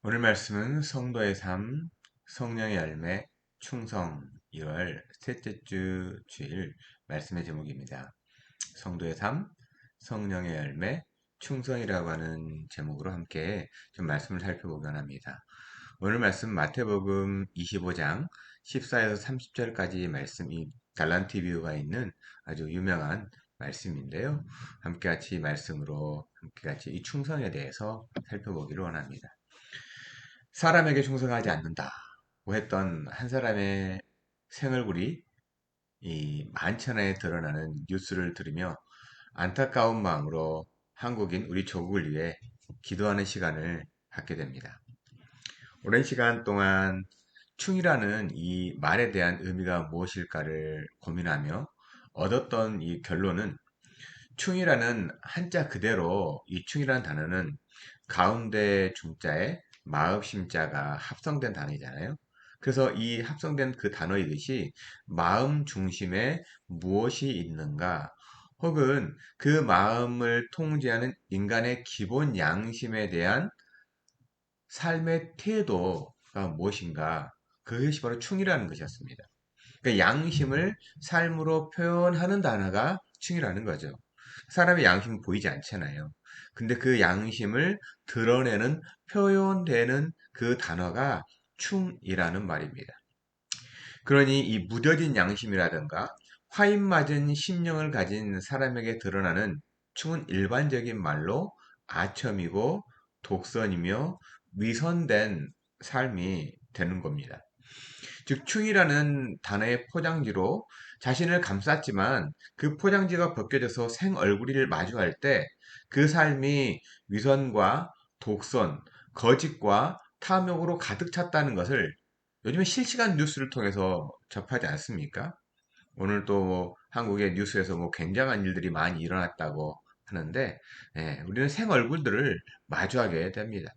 오늘 말씀은 성도의 삶, 성령의 열매, 충성 2월 셋째 주 주일 말씀의 제목입니다. 성도의 삶, 성령의 열매, 충성이라고 하는 제목으로 함께 좀 말씀을 살펴보곤 합니다. 오늘 말씀 마태복음 25장 14에서 30절까지 말씀이 달란트 뷰가 있는 아주 유명한 말씀인데요. 함께 같이 말씀으로 함께 같이 이 충성에 대해서 살펴보기를 원합니다. 사람에게 충성하지 않는다고 했던 한 사람의 생얼굴이 이 만천하에 드러나는 뉴스를 들으며 안타까운 마음으로 한국인 우리 조국을 위해 기도하는 시간을 갖게 됩니다. 오랜 시간 동안 충이라는 이 말에 대한 의미가 무엇일까를 고민하며 얻었던 이 결론은 충이라는 한자 그대로 이 충이라는 단어는 가운데 중자에 마읍 심자가 합성된 단어이잖아요. 그래서 이 합성된 그 단어이듯이 마음 중심에 무엇이 있는가 혹은 그 마음을 통제하는 인간의 기본 양심에 대한 삶의 태도가 무엇인가, 그것이 바로 충이라는 것이었습니다. 그러니까 양심을 삶으로 표현하는 단어가 충이라는 거죠. 사람의 양심은 보이지 않잖아요. 근데 그 양심을 드러내는 표현되는 그 단어가 충이라는 말입니다. 그러니 이 무뎌진 양심이라든가 화인 맞은 심령을 가진 사람에게 드러나는 충은 일반적인 말로 아첨이고 독선이며 위선된 삶이 되는 겁니다. 즉, 충이라는 단어의 포장지로 자신을 감쌌지만 그 포장지가 벗겨져서 생 얼굴을 마주할 때 그 삶이 위선과 독선, 거짓과 탐욕으로 가득 찼다는 것을 요즘에 실시간 뉴스를 통해서 접하지 않습니까? 오늘 또 한국의 뉴스에서 뭐 굉장한 일들이 많이 일어났다고 하는데, 우리는 생 얼굴들을 마주하게 됩니다.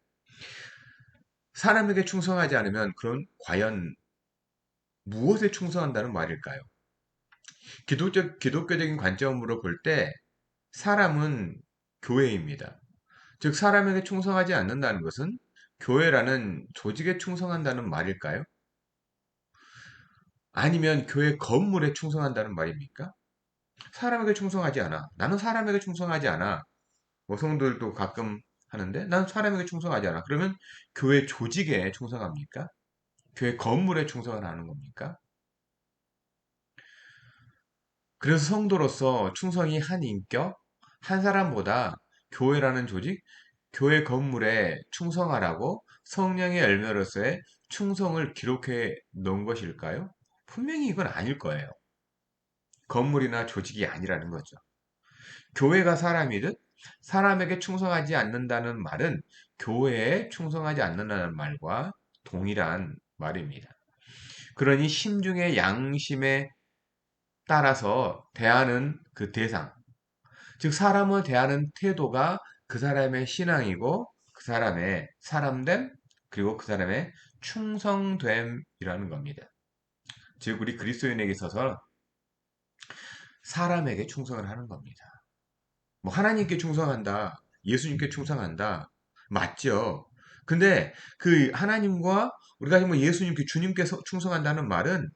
사람에게 충성하지 않으면 그런 과연 무엇에 충성한다는 말일까요? 기독교적인 관점으로 볼 때 사람은 교회입니다. 즉, 사람에게 충성하지 않는다는 것은 교회라는 조직에 충성한다는 말일까요? 아니면 교회 건물에 충성한다는 말입니까? 사람에게 충성하지 않아. 나는 사람에게 충성하지 않아. 뭐 성도들도 가끔 하는데 난 사람에게 충성하지 않아. 그러면 교회 조직에 충성합니까? 교회 건물에 충성을 하는 겁니까? 그래서 성도로서 충성이 한 인격, 한 사람보다 교회라는 조직, 교회 건물에 충성하라고 성령의 열매로서의 충성을 기록해 놓은 것일까요? 분명히 이건 아닐 거예요. 건물이나 조직이 아니라는 거죠. 교회가 사람이듯 사람에게 충성하지 않는다는 말은 교회에 충성하지 않는다는 말과 동일한 말입니다. 그러니 심중의 양심에 따라서 대하는 그 대상, 즉 사람을 대하는 태도가 그 사람의 신앙이고 그 사람의 사람됨 그리고 그 사람의 충성됨이라는 겁니다. 즉 우리 그리스도인에게 있어서 사람에게 충성을 하는 겁니다. 뭐 하나님께 충성한다, 예수님께 충성한다, 맞죠? 근데 그 하나님과 우리가 뭐 예수님께 주님께 충성한다는 말은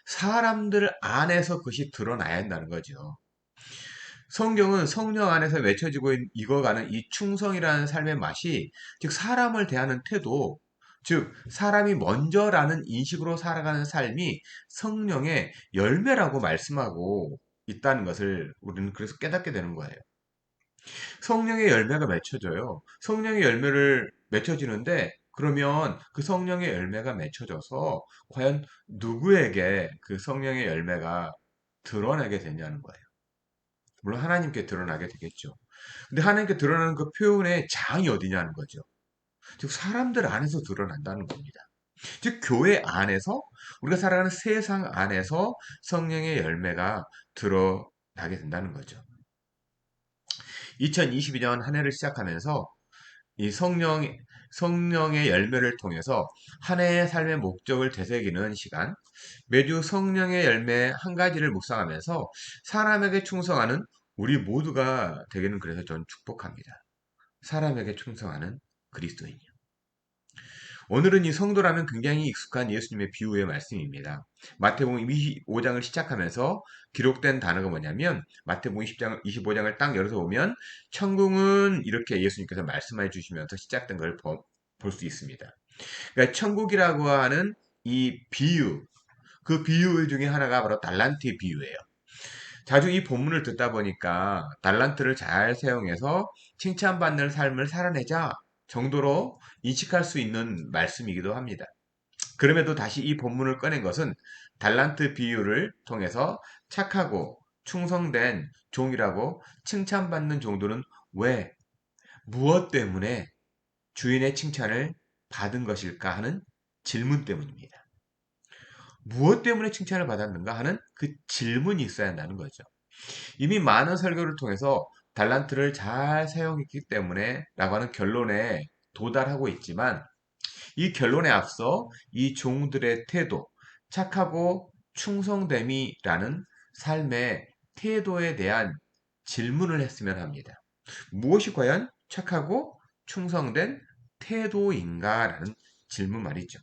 사람들 안에서 그것이 드러나야 한다는 거죠. 성경은 성령 안에서 맺혀지고 익어가는 이 충성이라는 삶의 맛이, 즉 사람을 대하는 태도, 즉 사람이 먼저라는 인식으로 살아가는 삶이 성령의 열매라고 말씀하고 있다는 것을 우리는 그래서 깨닫게 되는 거예요. 성령의 열매가 맺혀져요. 성령의 열매를 맺혀지는데 그러면 그 성령의 열매가 맺혀져서 과연 누구에게 그 성령의 열매가 드러나게 되냐는 거예요. 물론 하나님께 드러나게 되겠죠. 근데 하나님께 드러나는 그 표현의 장이 어디냐는 거죠. 즉 사람들 안에서 드러난다는 겁니다. 즉 교회 안에서 우리가 살아가는 세상 안에서 성령의 열매가 드러나게 된다는 거죠. 2022년 한 해를 시작하면서 이 성령의 열매를 통해서 한 해의 삶의 목적을 되새기는 시간, 매주 성령의 열매 한 가지를 묵상하면서 사람에게 충성하는 우리 모두가 되기는 그래서 저는 축복합니다. 사람에게 충성하는 그리스도인이요. 오늘은 이 성도라면 굉장히 익숙한 예수님의 비유의 말씀입니다. 마태복음 25장을 시작하면서 기록된 단어가 뭐냐면 마태복음 20장, 25장을 딱 열어서 보면 천국은 이렇게 예수님께서 말씀해 주시면서 시작된 걸 볼 수 있습니다. 그러니까 천국이라고 하는 이 비유, 그 비유 중에 하나가 바로 달란트의 비유예요. 자주 이 본문을 듣다 보니까 달란트를 잘 사용해서 칭찬받는 삶을 살아내자 정도로 인식할 수 있는 말씀이기도 합니다. 그럼에도 다시 이 본문을 꺼낸 것은 달란트 비유를 통해서 착하고 충성된 종이라고 칭찬받는 종들은 왜, 무엇 때문에 주인의 칭찬을 받은 것일까 하는 질문 때문입니다. 무엇 때문에 칭찬을 받았는가 하는 그 질문이 있어야 한다는 거죠. 이미 많은 설교를 통해서 달란트를 잘 사용했기 때문에 라고 하는 결론에 도달하고 있지만 이 결론에 앞서 이 종들의 태도, 착하고 충성됨이라는 삶의 태도에 대한 질문을 했으면 합니다. 무엇이 과연 착하고 충성된 태도인가라는 질문 말이죠.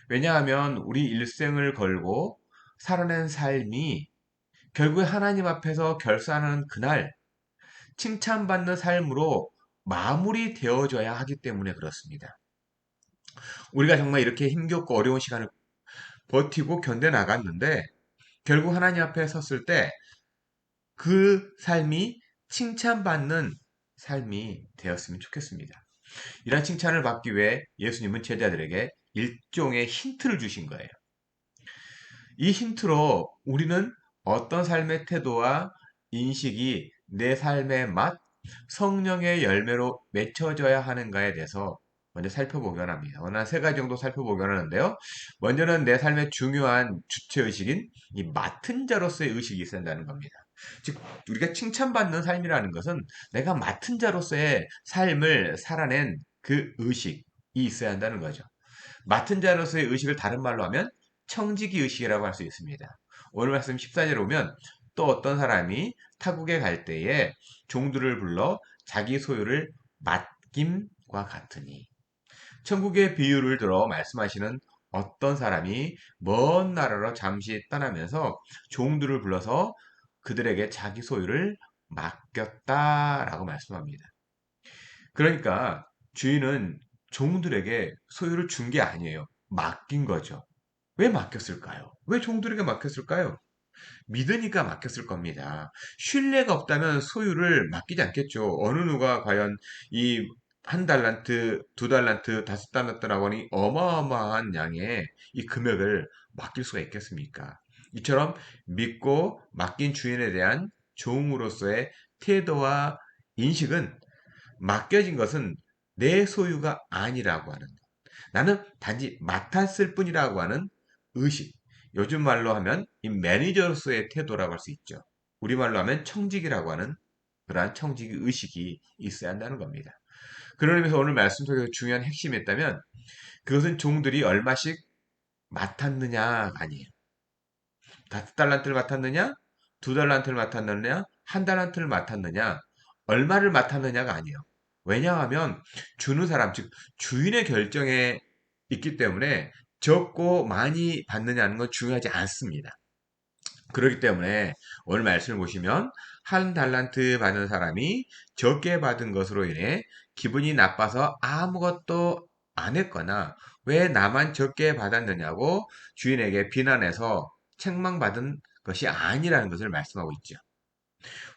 왜냐하면 우리 일생을 걸고 살아낸 삶이 결국에 하나님 앞에서 결산하는 그날 칭찬받는 삶으로 마무리되어져야 하기 때문에 그렇습니다. 우리가 정말 이렇게 힘겹고 어려운 시간을 버티고 견뎌나갔는데 결국 하나님 앞에 섰을 때 그 삶이 칭찬받는 삶이 되었으면 좋겠습니다. 이런 칭찬을 받기 위해 예수님은 제자들에게 일종의 힌트를 주신 거예요. 이 힌트로 우리는 어떤 삶의 태도와 인식이 내 삶의 맛, 성령의 열매로 맺혀져야 하는가에 대해서 먼저 살펴보기로 합니다. 오늘 한 세 가지 정도 살펴보기로 하는데요. 먼저는 내 삶의 중요한 주체의식인 이 맡은 자로서의 의식이 있어야 한다는 겁니다. 즉, 우리가 칭찬받는 삶이라는 것은 내가 맡은 자로서의 삶을 살아낸 그 의식이 있어야 한다는 거죠. 맡은 자로서의 의식을 다른 말로 하면 청지기 의식이라고 할 수 있습니다. 오늘 말씀 14절에 보면 또 어떤 사람이 타국에 갈 때에 종들을 불러 자기 소유를 맡김과 같으니 천국의 비유를 들어 말씀하시는 어떤 사람이 먼 나라로 잠시 떠나면서 종들을 불러서 그들에게 자기 소유를 맡겼다라고 말씀합니다. 그러니까 주인은 종들에게 소유를 준 게 아니에요. 맡긴 거죠. 왜 맡겼을까요? 왜 종들에게 맡겼을까요? 믿으니까 맡겼을 겁니다. 신뢰가 없다면 소유를 맡기지 않겠죠. 어느 누가 과연 이 한 달란트, 두 달란트, 다섯 달란트라고 하니 어마어마한 양의 이 금액을 맡길 수가 있겠습니까? 이처럼 믿고 맡긴 주인에 대한 종으로서의 태도와 인식은 맡겨진 것은 내 소유가 아니라고 하는 나는 단지 맡았을 뿐이라고 하는 의식. 요즘 말로 하면 이 매니저로서의 태도라고 할 수 있죠. 우리말로 하면 청직이라고 하는 그러한 청직 의식이 있어야 한다는 겁니다. 그런 의미에서 오늘 말씀 속에서 중요한 핵심이 있다면 그것은 종들이 얼마씩 맡았느냐가 아니에요. 5달란트를 맡았느냐? 2달란트를 맡았느냐? 1달란트를 맡았느냐? 얼마를 맡았느냐가 아니에요. 왜냐하면 주는 사람, 즉 주인의 결정에 있기 때문에 적고 많이 받느냐는 건 중요하지 않습니다. 그렇기 때문에 오늘 말씀을 보시면 한 달란트 받은 사람이 적게 받은 것으로 인해 기분이 나빠서 아무것도 안 했거나 왜 나만 적게 받았느냐고 주인에게 비난해서 책망받은 것이 아니라는 것을 말씀하고 있죠.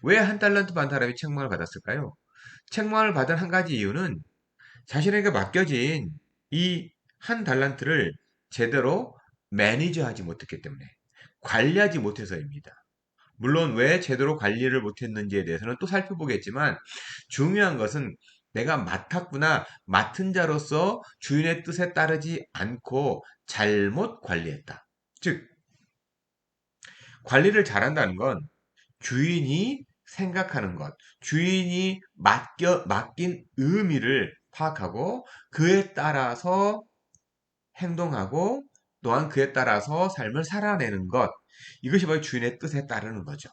왜 한 달란트 받은 사람이 책망을 받았을까요? 책망을 받은 한 가지 이유는 자신에게 맡겨진 이 한 달란트를 제대로 매니저하지 못했기 때문에 관리하지 못해서입니다. 물론 왜 제대로 관리를 못했는지에 대해서는 또 살펴보겠지만 중요한 것은 내가 맡았구나, 맡은 자로서 주인의 뜻에 따르지 않고 잘못 관리했다. 즉, 관리를 잘한다는 건 주인이 생각하는 것, 주인이 맡긴 의미를 파악하고 그에 따라서 행동하고 또한 그에 따라서 삶을 살아내는 것. 이것이 바로 주인의 뜻에 따르는 거죠.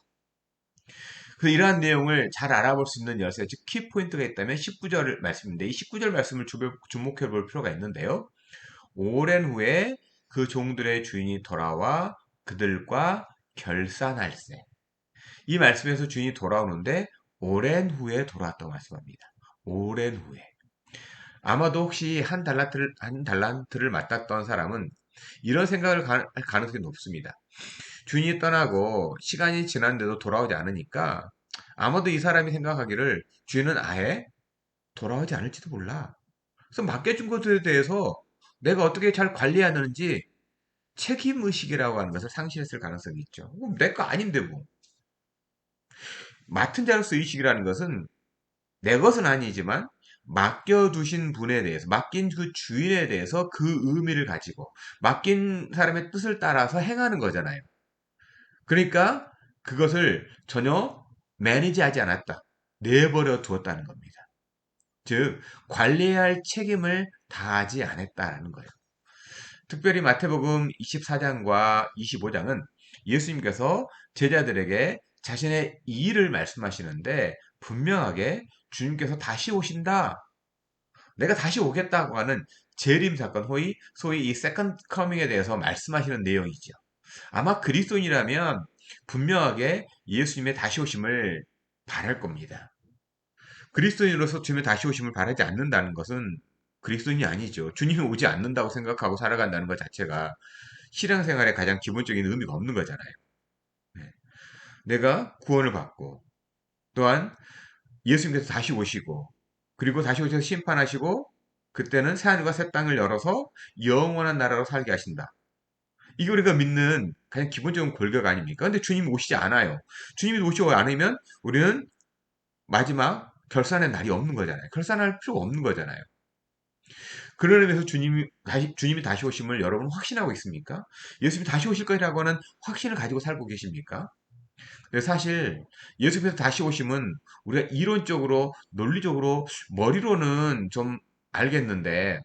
그 이러한 내용을 잘 알아볼 수 있는 즉 키포인트가 있다면 19절 말씀인데 이 19절 말씀을 주목해 볼 필요가 있는데요. 오랜 후에 그 종들의 주인이 돌아와 그들과 결산할세. 이 말씀에서 주인이 돌아오는데 오랜 후에 돌아왔다고 말씀합니다. 오랜 후에. 아마도 혹시 한 달란트를 맡았던 사람은 이런 생각을 할 가능성이 높습니다. 주인이 떠나고 시간이 지났는데도 돌아오지 않으니까 아마도 이 사람이 생각하기를 주인은 아예 돌아오지 않을지도 몰라. 그래서 맡겨준 것에 대해서 내가 어떻게 잘 관리하는지 책임의식이라고 하는 것을 상실했을 가능성이 있죠. 내 거 아닌데 뭐. 맡은 자로서 의식이라는 것은 내 것은 아니지만 맡겨두신 분에 대해서, 맡긴 그 주인에 대해서 그 의미를 가지고 맡긴 사람의 뜻을 따라서 행하는 거잖아요. 그러니까 그것을 전혀 매니지하지 않았다. 내버려 두었다는 겁니다. 즉 관리해야 할 책임을 다하지 않았다라는 거예요. 특별히 마태복음 24장과 25장은 예수님께서 제자들에게 자신의 일을 말씀하시는데 분명하게 주님께서 다시 오신다. 내가 다시 오겠다고 하는 재림 사건, 소위 이 세컨드 커밍에 대해서 말씀하시는 내용이죠. 아마 그리스도인이라면 분명하게 예수님의 다시 오심을 바랄 겁니다. 그리스도인으로서 주님의 다시 오심을 바라지 않는다는 것은 그리스도인이 아니죠. 주님이 오지 않는다고 생각하고 살아간다는 것 자체가 신앙생활의 가장 기본적인 의미가 없는 거잖아요. 네. 내가 구원을 받고 또한 예수님께서 다시 오시고 그리고 다시 오셔서 심판하시고 그때는 새하늘과 새 땅을 열어서 영원한 나라로 살게 하신다. 이게 우리가 믿는 가장 기본적인 골격 아닙니까? 근데 주님이 오시지 않아요. 주님이 오시지 않으면 우리는 마지막 결산의 날이 없는 거잖아요. 결산할 필요가 없는 거잖아요. 그런 의미에서 주님이 다시 오심을 여러분 확신하고 있습니까? 예수님이 다시 오실 거라고 하는 확신을 가지고 살고 계십니까? 근데 사실 예수님께서 다시 오심은 우리가 이론적으로, 논리적으로, 머리로는 좀 알겠는데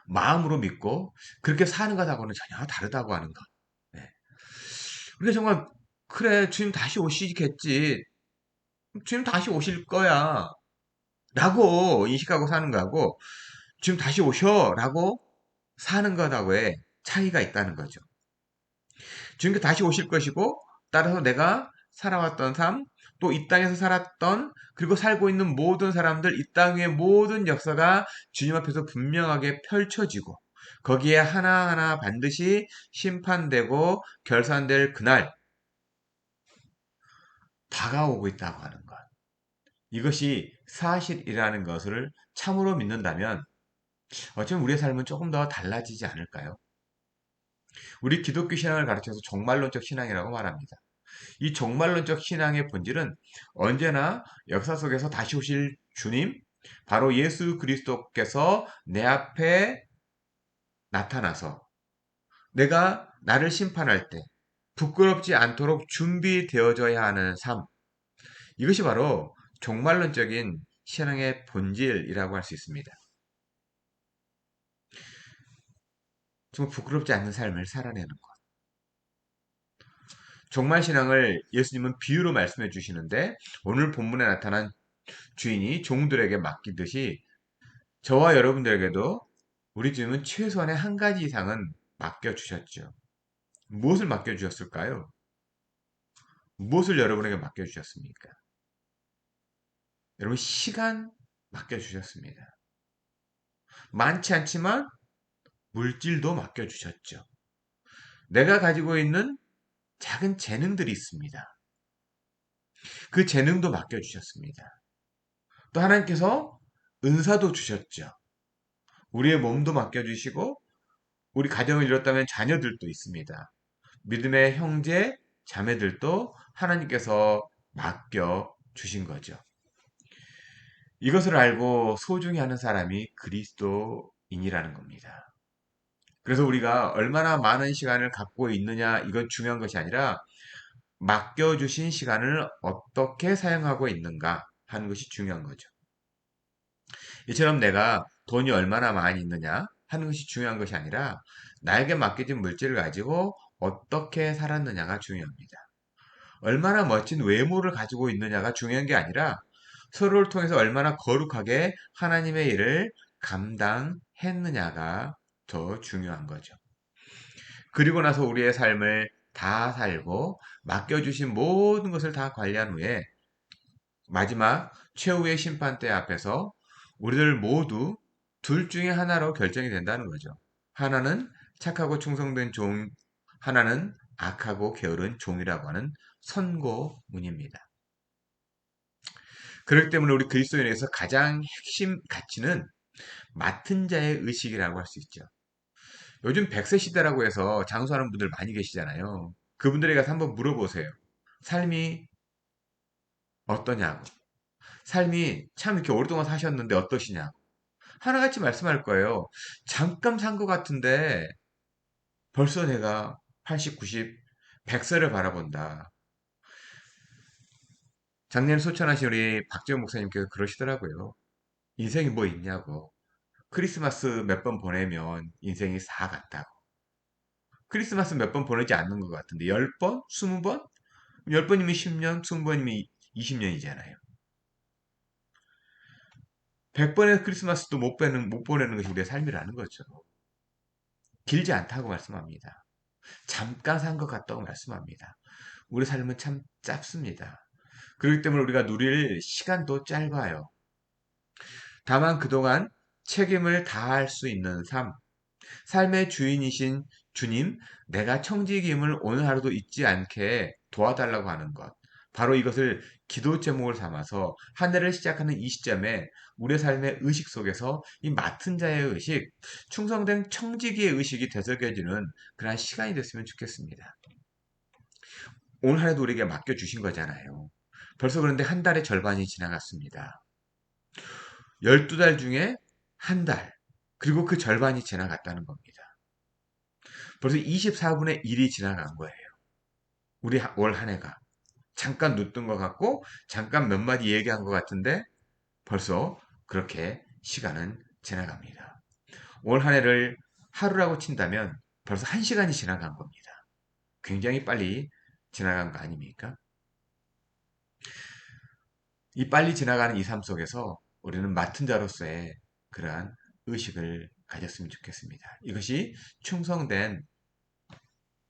마음으로 믿고 그렇게 사는 것하고는 전혀 다르다고 하는 것. 네. 우리가 정말 그래 주님 다시 오시겠지. 주님 다시 오실 거야. 라고 인식하고 사는 거하고 지금 다시 오셔라고 사는 것하고의 차이가 있다는 거죠. 주님께 다시 오실 것이고 따라서 내가 살아왔던 삶, 또 이 땅에서 살았던 그리고 살고 있는 모든 사람들, 이 땅의 모든 역사가 주님 앞에서 분명하게 펼쳐지고 거기에 하나하나 반드시 심판되고 결산될 그날 다가오고 있다고 하는 것. 이것이 사실이라는 것을 참으로 믿는다면 어쩌면 우리의 삶은 조금 더 달라지지 않을까요? 우리 기독교 신앙을 가르쳐서 종말론적 신앙이라고 말합니다. 이 종말론적 신앙의 본질은 언제나 역사 속에서 다시 오실 주님, 바로 예수 그리스도께서 내 앞에 나타나서 내가 나를 심판할 때 부끄럽지 않도록 준비되어져야 하는 삶. 이것이 바로 종말론적인 신앙의 본질이라고 할 수 있습니다. 정말 부끄럽지 않는 삶을 살아내는 것. 종말 신앙을 예수님은 비유로 말씀해 주시는데 오늘 본문에 나타난 주인이 종들에게 맡기듯이 저와 여러분들에게도 우리 주님은 최소한의 한 가지 이상은 맡겨주셨죠. 무엇을 맡겨주셨을까요? 무엇을 여러분에게 맡겨주셨습니까? 여러분 시간 맡겨주셨습니다. 많지 않지만 물질도 맡겨주셨죠. 내가 가지고 있는 작은 재능들이 있습니다. 그 재능도 맡겨주셨습니다. 또 하나님께서 은사도 주셨죠. 우리의 몸도 맡겨주시고 우리 가정을 이뤘다면 자녀들도 있습니다. 믿음의 형제, 자매들도 하나님께서 맡겨주신 거죠. 이것을 알고 소중히 하는 사람이 그리스도인이라는 겁니다. 그래서 우리가 얼마나 많은 시간을 갖고 있느냐 이건 중요한 것이 아니라 맡겨주신 시간을 어떻게 사용하고 있는가 하는 것이 중요한 거죠. 이처럼 내가 돈이 얼마나 많이 있느냐 하는 것이 중요한 것이 아니라 나에게 맡겨진 물질을 가지고 어떻게 살았느냐가 중요합니다. 얼마나 멋진 외모를 가지고 있느냐가 중요한 게 아니라 서로를 통해서 얼마나 거룩하게 하나님의 일을 감당했느냐가 더 중요한 거죠. 그리고 나서 우리의 삶을 다 살고 맡겨주신 모든 것을 다 관리한 후에 마지막 최후의 심판대 앞에서 우리들 모두 둘 중에 하나로 결정이 된다는 거죠. 하나는 착하고 충성된 종, 하나는 악하고 게으른 종이라고 하는 선고문입니다. 그렇기 때문에 우리 그리스도인에게서 가장 핵심 가치는 맡은 자의 의식이라고 할 수 있죠. 요즘 100세 시대라고 해서 장수하는 분들 많이 계시잖아요. 그분들에게 가서 한번 물어보세요. 삶이 어떠냐고. 삶이 참 이렇게 오랫동안 사셨는데 어떠시냐고. 하나같이 말씀할 거예요. 잠깐 산 것 같은데 벌써 내가 80, 90, 100세를 바라본다. 작년 소천하신 우리 박지원 목사님께서 그러시더라고요. 인생이 뭐 있냐고. 크리스마스 몇 번 보내면 인생이 다 갔다고. 크리스마스 몇 번 보내지 않는 것 같은데 10번? 20번? 10번이면 10년, 20번이면 20년이잖아요. 100번의 크리스마스도 못 보내는 것이 우리의 삶이라는 거죠. 길지 않다고 말씀합니다. 잠깐 산 것 같다고 말씀합니다. 우리 삶은 참 짧습니다. 그렇기 때문에 우리가 누릴 시간도 짧아요. 다만 그동안 책임을 다할 수 있는 삶, 삶의 주인이신 주님, 내가 청지기임을 오늘 하루도 잊지 않게 도와달라고 하는 것. 바로 이것을 기도 제목을 삼아서 한 해를 시작하는 이 시점에 우리의 삶의 의식 속에서 이 맡은 자의 의식, 충성된 청지기의 의식이 되새겨지는 그러한 시간이 됐으면 좋겠습니다. 오늘 한 해도 우리에게 맡겨주신 거잖아요. 벌써 그런데 한 달의 절반이 지나갔습니다. 12달 중에 한 달, 그리고 그 절반이 지나갔다는 겁니다. 벌써 24분의 1이 지나간 거예요. 우리 올 한 해가. 잠깐 눈뜬 것 같고, 잠깐 몇 마디 얘기한 것 같은데, 벌써 그렇게 시간은 지나갑니다. 올 한 해를 하루라고 친다면 벌써 1시간이 지나간 겁니다. 굉장히 빨리 지나간 거 아닙니까? 이 빨리 지나가는 이 삶 속에서 우리는 맡은 자로서의 그러한 의식을 가졌으면 좋겠습니다. 이것이 충성된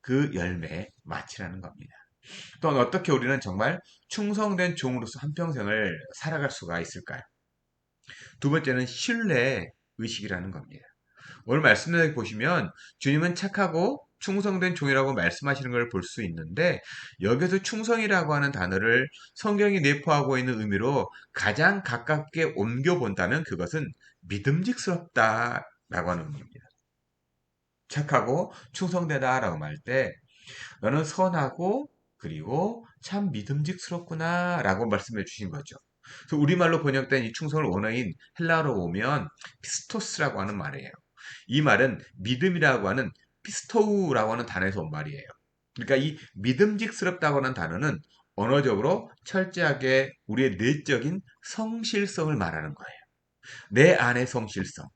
그 열매의 마치라는 겁니다. 또한 어떻게 우리는 정말 충성된 종으로서 한평생을 살아갈 수가 있을까요? 두 번째는 신뢰의 의식이라는 겁니다. 오늘 말씀을 보시면 주님은 착하고 충성된 종이라고 말씀하시는 걸 볼 수 있는데 여기서 충성이라고 하는 단어를 성경이 내포하고 있는 의미로 가장 가깝게 옮겨 본다면 그것은 믿음직스럽다라고 하는 의미입니다. 착하고 충성되다라고 말 때 너는 선하고 그리고 참 믿음직스럽구나라고 말씀해 주신 거죠. 그래서 우리말로 번역된 이 충성을 원어인 헬라어로 보면 피스토스라고 하는 말이에요. 이 말은 믿음이라고 하는 피스토우라고 하는 단어에서 온 말이에요. 그러니까 이 믿음직스럽다고 하는 단어는 언어적으로 철저하게 우리의 내적인 성실성을 말하는 거예요. 내 안의 성실성,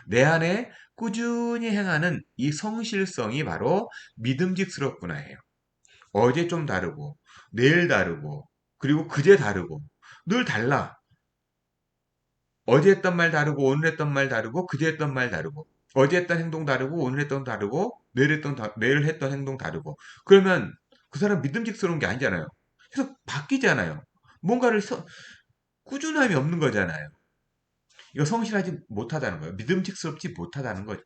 내 안에 꾸준히 행하는 이 성실성이 바로 믿음직스럽구나예요. 어제 좀 다르고, 내일 다르고, 그리고 그제 다르고, 늘 달라. 어제 했던 말 다르고, 오늘 했던 말 다르고, 그제 했던 말 다르고, 어제 했던 행동 다르고, 오늘 했던 다르고, 내일 했던 행동 다르고. 그러면 그 사람 믿음직스러운 게 아니잖아요. 계속 바뀌잖아요. 뭔가를 꾸준함이 없는 거잖아요. 이거 성실하지 못하다는 거예요. 믿음직스럽지 못하다는 겁니다.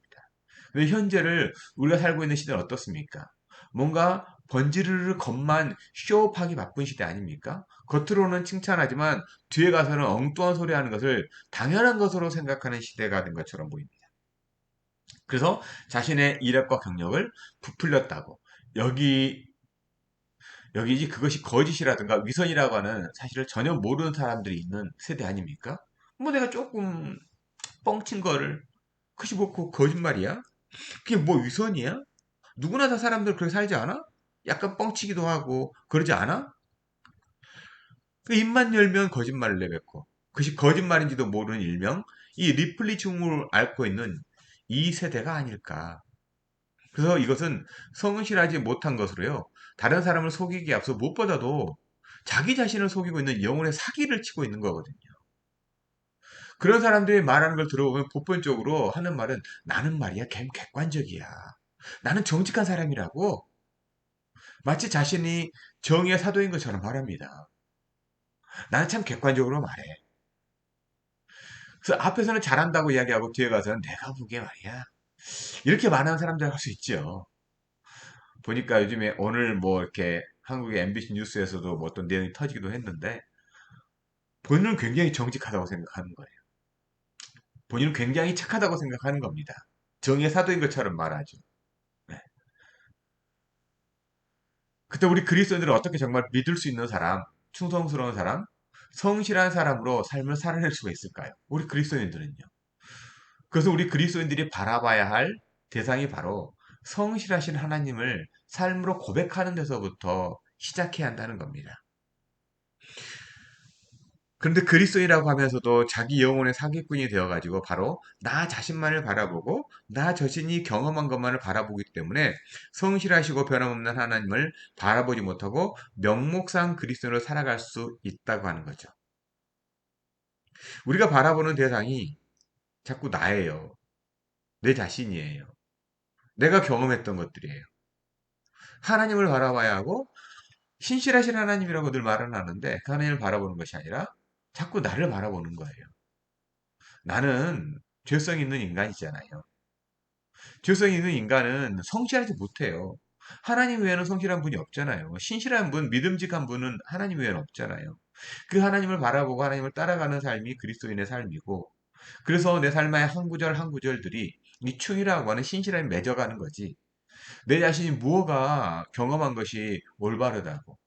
왜 현재를 우리가 살고 있는 시대는 어떻습니까? 뭔가 번지르르 겉만 쇼업하기 바쁜 시대 아닙니까? 겉으로는 칭찬하지만 뒤에 가서는 엉뚱한 소리 하는 것을 당연한 것으로 생각하는 시대가 된 것처럼 보입니다. 그래서 자신의 이력과 경력을 부풀렸다고 여기 여기지 그것이 거짓이라든가 위선이라고 하는 사실을 전혀 모르는 사람들이 있는 세대 아닙니까? 뭐 내가 조금 뻥친 거를 그것이 뭐 거짓말이야? 그게 뭐 위선이야? 누구나 다 사람들 그렇게 살지 않아? 약간 뻥치기도 하고 그러지 않아? 그 입만 열면 거짓말을 내뱉고 그것이 거짓말인지도 모르는 일명 이 리플리 증후를 앓고 있는 이 세대가 아닐까. 그래서 이것은 성실하지 못한 것으로요. 다른 사람을 속이기에 앞서 무엇보다도 자기 자신을 속이고 있는 영혼의 사기를 치고 있는 거거든요. 그런 사람들이 말하는 걸 들어보면 보편적으로 하는 말은 나는 말이야 객관적이야. 나는 정직한 사람이라고 마치 자신이 정의의 사도인 것처럼 말합니다. 나는 참 객관적으로 말해. 그래서 앞에서는 잘한다고 이야기하고 뒤에 가서는 내가 보기에 말이야. 이렇게 말하는 사람들 할 수 있죠. 보니까 요즘에 오늘 뭐 이렇게 한국의 MBC 뉴스에서도 뭐 어떤 내용이 터지기도 했는데 본인은 굉장히 정직하다고 생각하는 거예요. 본인은 굉장히 착하다고 생각하는 겁니다. 정의의 사도인 것처럼 말하죠. 네. 그때 우리 그리스도인들은 어떻게 정말 믿을 수 있는 사람, 충성스러운 사람, 성실한 사람으로 삶을 살아낼 수가 있을까요? 우리 그리스도인들은요. 그래서 우리 그리스도인들이 바라봐야 할 대상이 바로 성실하신 하나님을 삶으로 고백하는 데서부터 시작해야 한다는 겁니다. 그런데 그리스도인이라고 하면서도 자기 영혼의 사기꾼이 되어가지고 바로 나 자신만을 바라보고 나 자신이 경험한 것만을 바라보기 때문에 성실하시고 변함없는 하나님을 바라보지 못하고 명목상 그리스도인으로 살아갈 수 있다고 하는 거죠. 우리가 바라보는 대상이 자꾸 나예요. 내 자신이에요. 내가 경험했던 것들이에요. 하나님을 바라봐야 하고 신실하신 하나님이라고 늘 말은 하는데 그 하나님을 바라보는 것이 아니라 자꾸 나를 바라보는 거예요. 나는 죄성 있는 인간이잖아요. 죄성 있는 인간은 성실하지 못해요. 하나님 외에는 성실한 분이 없잖아요. 신실한 분, 믿음직한 분은 하나님 외에는 없잖아요. 그 하나님을 바라보고 하나님을 따라가는 삶이 그리스도인의 삶이고, 그래서 내 삶의 한 구절 한 구절들이 이 충이라고 하는 신실함에 맺어가는 거지. 내 자신이 무엇가 경험한 것이 올바르다고.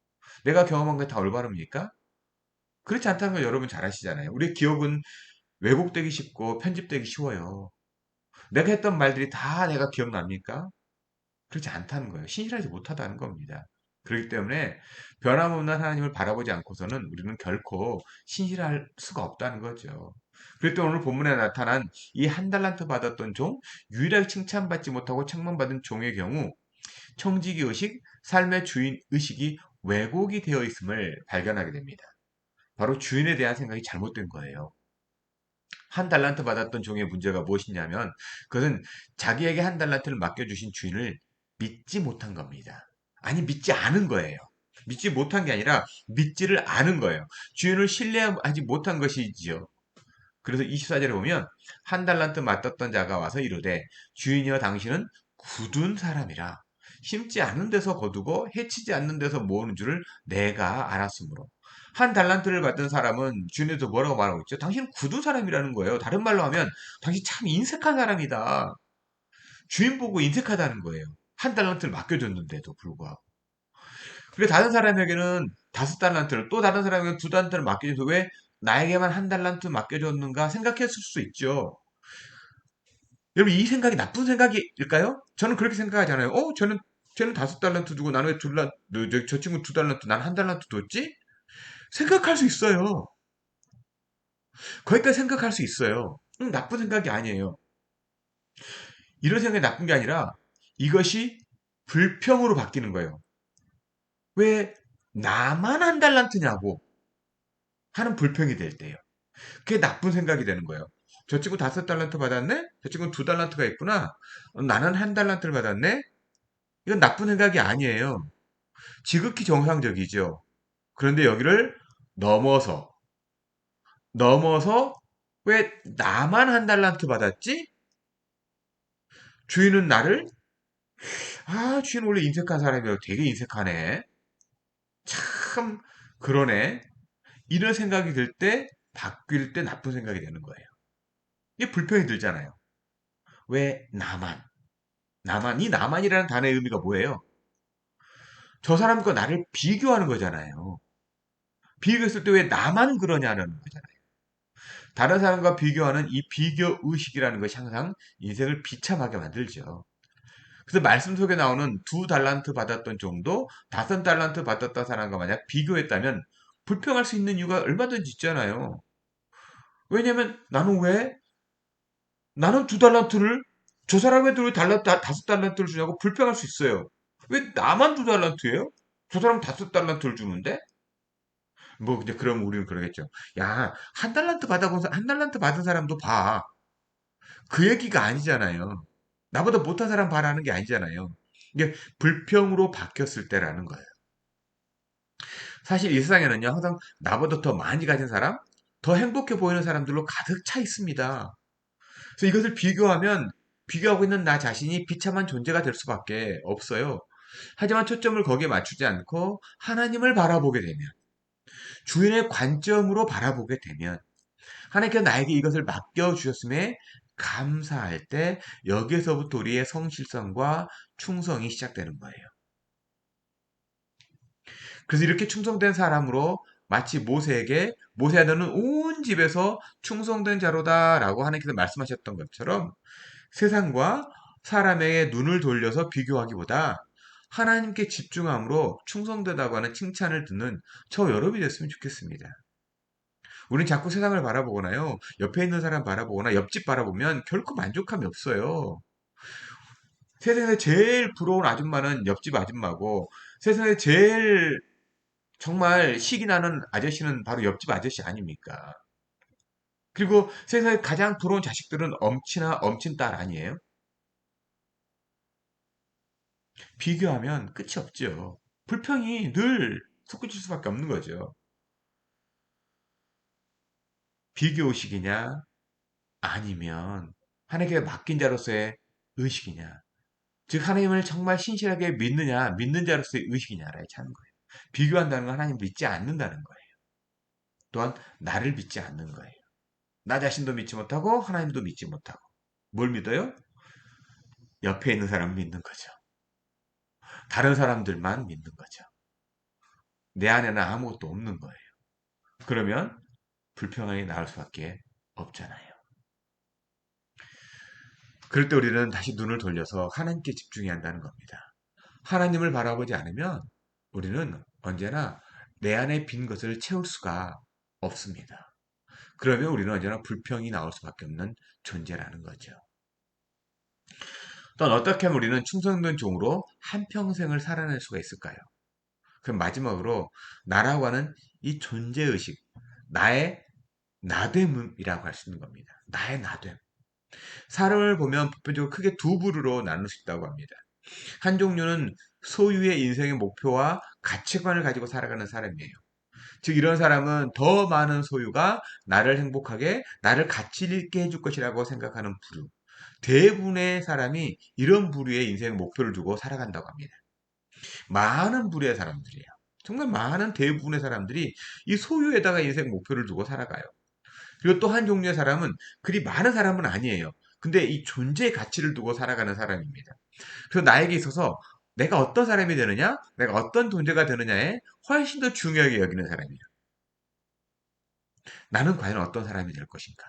내가 경험한 게 다 올바릅니까? 그렇지 않다는 걸 여러분 잘 아시잖아요. 우리의 기억은 왜곡되기 쉽고 편집되기 쉬워요. 내가 했던 말들이 다 내가 기억납니까? 그렇지 않다는 거예요. 신실하지 못하다는 겁니다. 그렇기 때문에 변함없는 하나님을 바라보지 않고서는 우리는 결코 신실할 수가 없다는 거죠. 그랬더 오늘 본문에 나타난 이 한 달란트 받았던 종, 유일하게 칭찬받지 못하고 책망받은 종의 경우 청지기 의식, 삶의 주인 의식이 왜곡이 되어 있음을 발견하게 됩니다. 바로 주인에 대한 생각이 잘못된 거예요. 한 달란트 받았던 종의 문제가 무엇이냐면 그것은 자기에게 한 달란트를 맡겨주신 주인을 믿지 못한 겁니다. 아니 믿지 않은 거예요. 믿지 못한 게 아니라 믿지를 않은 거예요. 주인을 신뢰하지 못한 것이지요. 그래서 24절에 보면 한 달란트 맡았던 자가 와서 이르되 주인이여 당신은 굳은 사람이라 심지 않는 데서 거두고 해치지 않는 데서 모으는 줄을 내가 알았으므로 한 달란트를 받은 사람은 주인에서 뭐라고 말하고 있죠? 당신은 굳은 사람이라는 거예요. 다른 말로 하면 당신 참 인색한 사람이다. 주인 보고 인색하다는 거예요. 한 달란트를 맡겨줬는데도 불구하고. 그리고 다른 사람에게는 다섯 달란트를 또 다른 사람에게는 두 달란트를 맡겨줘서 왜 나에게만 한 달란트 맡겨줬는가 생각했을 수 있죠. 여러분 이 생각이 나쁜 생각일까요? 저는 그렇게 생각하잖아요. 쟤는 다섯 달란트 주고 나는 왜 저 친구 두 달란트 난 한 달란트 줬지? 생각할 수 있어요. 거기까지 생각할 수 있어요. 나쁜 생각이 아니에요. 이런 생각이 나쁜 게 아니라 이것이 불평으로 바뀌는 거예요. 왜 나만 한 달란트냐고 하는 불평이 될 때예요. 그게 나쁜 생각이 되는 거예요. 저 친구 다섯 달란트 받았네? 저 친구 두 달란트가 있구나. 나는 한 달란트를 받았네? 이건 나쁜 생각이 아니에요. 지극히 정상적이죠. 그런데 여기를 넘어서, 넘어서 왜 나만 한 달란트 받았지? 주인은 나를, 주인 원래 인색한 사람이라 되게 인색하네. 참, 그러네. 이런 생각이 들 때, 바뀔 때 나쁜 생각이 되는 거예요. 이게 불평이 들잖아요. 왜 나만? 이 나만이라는 단어의 의미가 뭐예요? 저 사람과 나를 비교하는 거잖아요. 비교했을 때 왜 나만 그러냐는 거잖아요. 다른 사람과 비교하는 이 비교 의식이라는 것이 항상 인생을 비참하게 만들죠. 그래서 말씀 속에 나오는 두 달란트 받았던 정도, 다섯 달란트 받았던 사람과 만약 비교했다면 불평할 수 있는 이유가 얼마든지 있잖아요. 왜냐면 나는 두 달란트를 저 사람의 왜 다섯 달란트를 주냐고 불평할 수 있어요. 왜 나만 두 달란트예요? 저 사람 다섯 달란트를 주는데? 뭐 이제 그럼 우리는 그러겠죠. 야, 한 달란트 받은 사람도 봐. 그 얘기가 아니잖아요. 나보다 못한 사람 봐라는 게 아니잖아요. 이게 불평으로 바뀌었을 때라는 거예요. 사실 이 세상에는요, 항상 나보다 더 많이 가진 사람, 더 행복해 보이는 사람들로 가득 차 있습니다. 그래서 이것을 비교하고 있는 나 자신이 비참한 존재가 될 수밖에 없어요. 하지만 초점을 거기에 맞추지 않고 하나님을 바라보게 되면, 주인의 관점으로 바라보게 되면, 하나님께서 나에게 이것을 맡겨주셨음에 감사할 때, 여기에서부터 우리의 성실성과 충성이 시작되는 거예요. 그래서 이렇게 충성된 사람으로 마치 모세에게 모세야 너는 온 집에서 충성된 자로다라고 하나님께서 말씀하셨던 것처럼 세상과 사람에게 눈을 돌려서 비교하기보다 하나님께 집중함으로 충성되다고 하는 칭찬을 듣는 저 여러분이 됐으면 좋겠습니다. 우린 자꾸 세상을 바라보거나요, 옆에 있는 사람 바라보거나 옆집 바라보면 결코 만족함이 없어요. 세상에서 제일 부러운 아줌마는 옆집 아줌마고, 세상에 제일 정말 식이 나는 아저씨는 바로 옆집 아저씨 아닙니까? 그리고 세상에 가장 부러운 자식들은 엄친아, 엄친 딸 아니에요? 비교하면 끝이 없죠. 불평이 늘 솟구칠 수밖에 없는 거죠. 비교의식이냐, 아니면 하나님께 맡긴 자로서의 의식이냐. 즉, 하나님을 정말 신실하게 믿느냐, 믿는 자로서의 의식이냐를 찾는 거예요. 비교한다는 건 하나님 믿지 않는다는 거예요. 또한 나를 믿지 않는 거예요. 나 자신도 믿지 못하고 하나님도 믿지 못하고. 뭘 믿어요? 옆에 있는 사람 믿는 거죠. 다른 사람들만 믿는 거죠. 내 안에는 아무것도 없는 거예요. 그러면 불평이 나올 수밖에 없잖아요. 그럴 때 우리는 다시 눈을 돌려서 하나님께 집중해야 한다는 겁니다. 하나님을 바라보지 않으면 우리는 언제나 내 안에 빈 것을 채울 수가 없습니다. 그러면 우리는 언제나 불평이 나올 수밖에 없는 존재라는 거죠. 또한 어떻게 하면 우리는 충성된 종으로 한평생을 살아낼 수가 있을까요? 그럼 마지막으로 나라고 하는 이 존재의식, 나의 나됨이라고 할 수 있는 겁니다. 나의 나됨. 사람을 보면 보편적으로 크게 두 부류로 나눌 수 있다고 합니다. 한 종류는 소유의 인생의 목표와 가치관을 가지고 살아가는 사람이에요. 즉 이런 사람은 더 많은 소유가 나를 행복하게, 나를 가치 있게 해줄 것이라고 생각하는 부류. 대부분의 사람이 이런 부류의 인생 목표를 두고 살아간다고 합니다. 많은 부류의 사람들이에요. 정말 많은 대부분의 사람들이 이 소유에다가 인생 목표를 두고 살아가요. 그리고 또 한 종류의 사람은 그리 많은 사람은 아니에요. 근데 이 존재의 가치를 두고 살아가는 사람입니다. 그래서 나에게 있어서 내가 어떤 사람이 되느냐, 내가 어떤 존재가 되느냐에 훨씬 더 중요하게 여기는 사람이에요. 나는 과연 어떤 사람이 될 것인가?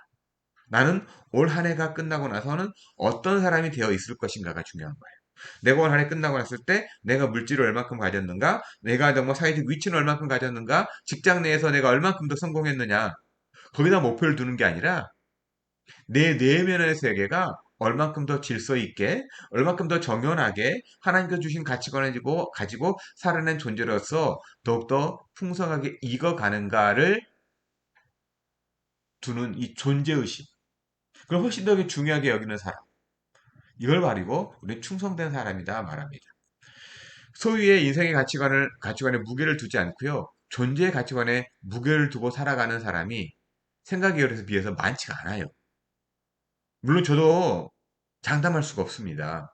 나는 올 한 해가 끝나고 나서는 어떤 사람이 되어 있을 것인가가 중요한 거예요. 내가 올 한 해 끝나고 났을 때 내가 물질을 얼마큼 가졌는가, 내가 정말 사회적 위치는 얼마큼 가졌는가, 직장 내에서 내가 얼마큼 더 성공했느냐, 거기다 목표를 두는 게 아니라 내 내면의 세계가 얼만큼 더 질서 있게, 얼만큼 더 정연하게 하나님께서 주신 가치관을 가지고 살아낸 존재로서 더욱더 풍성하게 익어가는가를 두는 이 존재의식. 그걸 훨씬 더 중요하게 여기는 사람. 이걸 가지고 우리 충성된 사람이다 말합니다. 소유의 인생의 가치관에 무게를 두지 않고요. 존재의 가치관에 무게를 두고 살아가는 사람이 생각에 비해서 많지가 않아요. 물론 저도 장담할 수가 없습니다.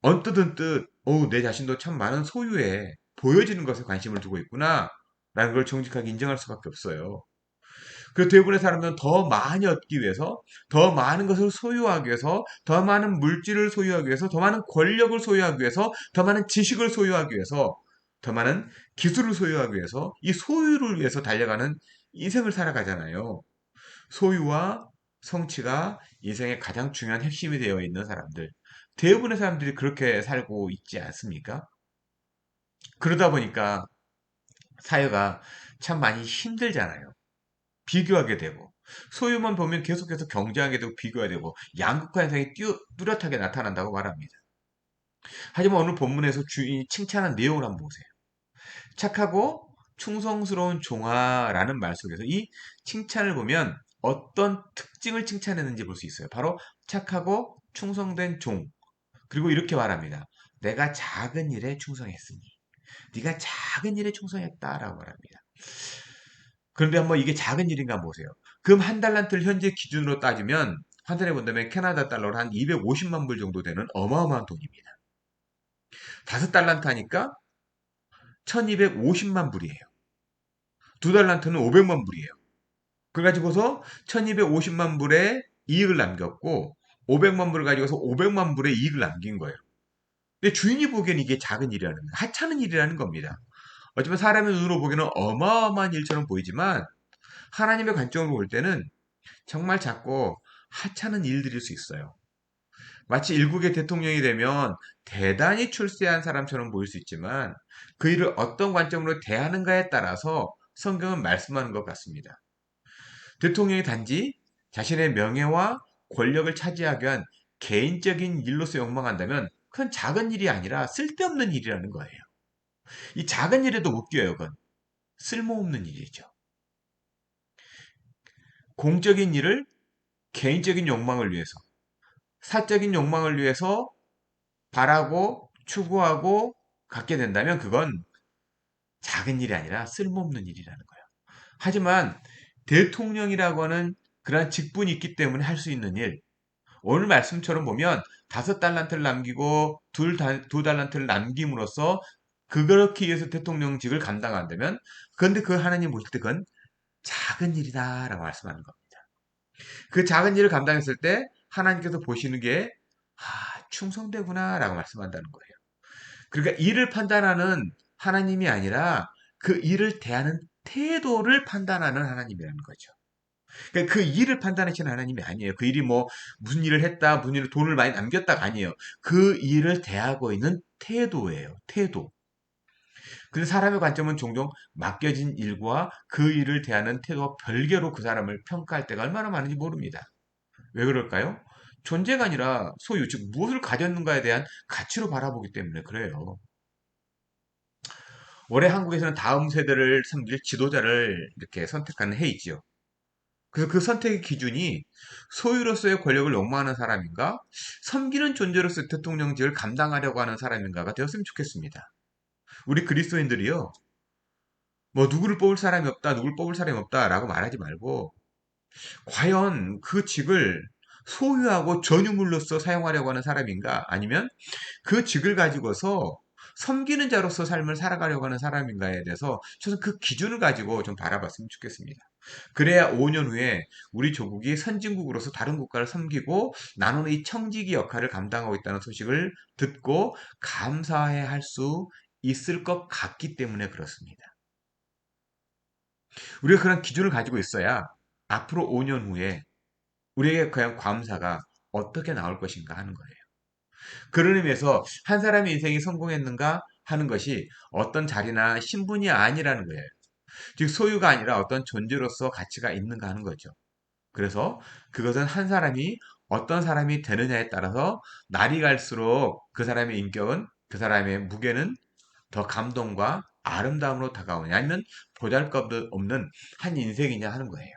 언뜻 내 자신도 참 많은 소유에 보여지는 것에 관심을 두고 있구나 라는 걸 정직하게 인정할 수밖에 없어요. 그 대부분의 사람들은 더 많이 얻기 위해서, 더 많은 것을 소유하기 위해서, 더 많은 물질을 소유하기 위해서, 더 많은 권력을 소유하기 위해서, 더 많은 지식을 소유하기 위해서, 더 많은 기술을 소유하기 위해서, 이 소유를 위해서 달려가는 인생을 살아가잖아요. 소유와 성취가 인생의 가장 중요한 핵심이 되어 있는 사람들. 대부분의 사람들이 그렇게 살고 있지 않습니까? 그러다 보니까 사회가 참 많이 힘들잖아요. 비교하게 되고, 소유만 보면 계속해서 경쟁하게 되고 비교하게 되고, 양극화 현상이 뚜렷하게 나타난다고 말합니다. 하지만 오늘 본문에서 주인이 칭찬한 내용을 한번 보세요. 착하고 충성스러운 종아라는 말 속에서 이 칭찬을 보면 어떤 특징을 칭찬했는지 볼 수 있어요. 바로 착하고 충성된 종. 그리고 이렇게 말합니다. 내가 작은 일에 충성했으니. 네가 작은 일에 충성했다라고 말합니다. 그런데 한번 이게 작은 일인가 한번 보세요. 금 한 달란트를 현재 기준으로 따지면 환산해 본다면 캐나다 달러로 한 250만 불 정도 되는 어마어마한 돈입니다. 5달란트 하니까 1250만 불이에요. 2달란트는 500만 불이에요. 그래가지고서 1250만 불의 이익을 남겼고 500만 불을 가지고서 500만 불의 이익을 남긴 거예요. 근데 주인이 보기엔 이게 작은 일이라는 거예요. 하찮은 일이라는 겁니다. 어쩌면 사람의 눈으로 보기에는 어마어마한 일처럼 보이지만 하나님의 관점으로 볼 때는 정말 작고 하찮은 일들일 수 있어요. 마치 일국의 대통령이 되면 대단히 출세한 사람처럼 보일 수 있지만 그 일을 어떤 관점으로 대하는가에 따라서 성경은 말씀하는 것 같습니다. 대통령이 단지 자신의 명예와 권력을 차지하기 위한 개인적인 일로서 욕망한다면 그건 작은 일이 아니라 쓸데없는 일이라는 거예요. 이 작은 일에도 웃겨요, 그건. 쓸모없는 일이죠. 공적인 일을 개인적인 욕망을 위해서, 사적인 욕망을 위해서 바라고 추구하고 갖게 된다면 그건 작은 일이 아니라 쓸모없는 일이라는 거예요. 하지만 대통령이라고 하는 그러한 직분이 있기 때문에 할 수 있는 일, 오늘 말씀처럼 보면 5달란트를 남기고 두 달란트를 남김으로써 그렇게 위해서 대통령직을 감당한다면 그런데 그 하나님 보실 때 그건 작은 일이다라고 말씀하는 겁니다. 그 작은 일을 감당했을 때 하나님께서 보시는 게 충성되구나라고 말씀한다는 거예요. 그러니까 일을 판단하는 하나님이 아니라 그 일을 대하는 태도를 판단하는 하나님이라는 거죠. 그러니까 그 일을 판단하시는 하나님이 아니에요. 그 일이 뭐 무슨 일을 했다, 무슨 일을 돈을 많이 남겼다가 아니에요. 그 일을 대하고 있는 태도예요. 태도. 근데 사람의 관점은 종종 맡겨진 일과 그 일을 대하는 태도와 별개로 그 사람을 평가할 때가 얼마나 많은지 모릅니다. 왜 그럴까요? 존재가 아니라 소유, 즉 무엇을 가졌는가에 대한 가치로 바라보기 때문에 그래요. 올해 한국에서는 다음 세대를 섬길 지도자를 이렇게 선택하는 해이지요. 그래서 그 선택의 기준이 소유로서의 권력을 욕망하는 사람인가, 섬기는 존재로서 대통령직을 감당하려고 하는 사람인가가 되었으면 좋겠습니다. 우리 그리스도인들이요, 뭐 누구를 뽑을 사람이 없다, 누구를 뽑을 사람이 없다라고 말하지 말고, 과연 그 직을 소유하고 전유물로서 사용하려고 하는 사람인가, 아니면 그 직을 가지고서 섬기는 자로서 삶을 살아가려고 하는 사람인가에 대해서 저는 그 기준을 가지고 좀 바라봤으면 좋겠습니다. 그래야 5년 후에 우리 조국이 선진국으로서 다른 국가를 섬기고 나누는 이 청지기 역할을 감당하고 있다는 소식을 듣고 감사해 할 수 있을 것 같기 때문에 그렇습니다. 우리가 그런 기준을 가지고 있어야 앞으로 5년 후에 우리에게 과연 감사가 어떻게 나올 것인가 하는 거예요. 그런 의미에서 한 사람의 인생이 성공했는가 하는 것이 어떤 자리나 신분이 아니라는 거예요. 즉 소유가 아니라 어떤 존재로서 가치가 있는가 하는 거죠. 그래서 그것은 한 사람이 어떤 사람이 되느냐에 따라서 날이 갈수록 그 사람의 인격은 그 사람의 무게는 더 감동과 아름다움으로 다가오냐 아니면 보잘것없는 한 인생이냐 하는 거예요.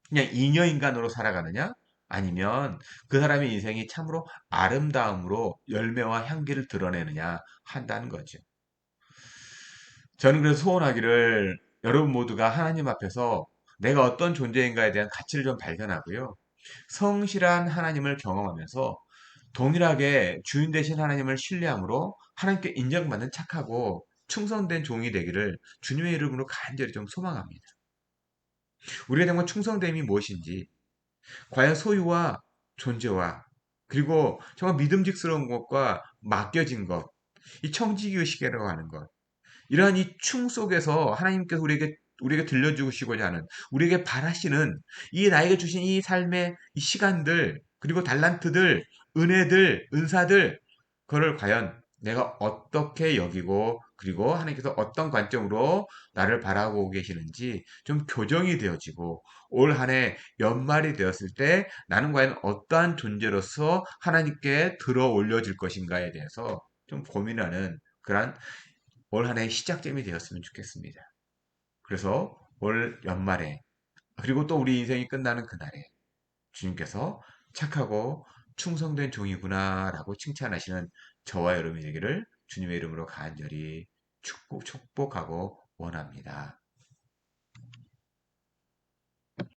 그냥 잉여인간으로 살아가느냐 아니면 그 사람의 인생이 참으로 아름다움으로 열매와 향기를 드러내느냐 한다는 거죠. 저는 그래서 소원하기를 여러분 모두가 하나님 앞에서 내가 어떤 존재인가에 대한 가치를 좀 발견하고요. 성실한 하나님을 경험하면서 동일하게 주인 되신 하나님을 신뢰함으로 하나님께 인정받는 착하고 충성된 종이 되기를 주님의 이름으로 간절히 좀 소망합니다. 우리가 정말 충성됨이 무엇인지, 과연 소유와 존재와 그리고 정말 믿음직스러운 것과 맡겨진 것, 이 청지기의식이라고 하는 것, 이러한 이 충 속에서 하나님께서 우리에게 들려주시고자 하는, 우리에게 바라시는 이 나에게 주신 이 삶의 이 시간들, 그리고 달란트들, 은혜들, 은사들, 그거를 과연 내가 어떻게 여기고, 그리고 하나님께서 어떤 관점으로 나를 바라보고 계시는지 좀 교정이 되어지고, 올 한 해 연말이 되었을 때 나는 과연 어떠한 존재로서 하나님께 들어 올려질 것인가에 대해서 좀 고민하는 그러한 올 한 해의 시작점이 되었으면 좋겠습니다. 그래서 올 연말에 그리고 또 우리 인생이 끝나는 그날에 주님께서 착하고 충성된 종이구나라고 칭찬하시는 저와 여러분에게를 주님의 이름으로 간절히 축복하고 원합니다.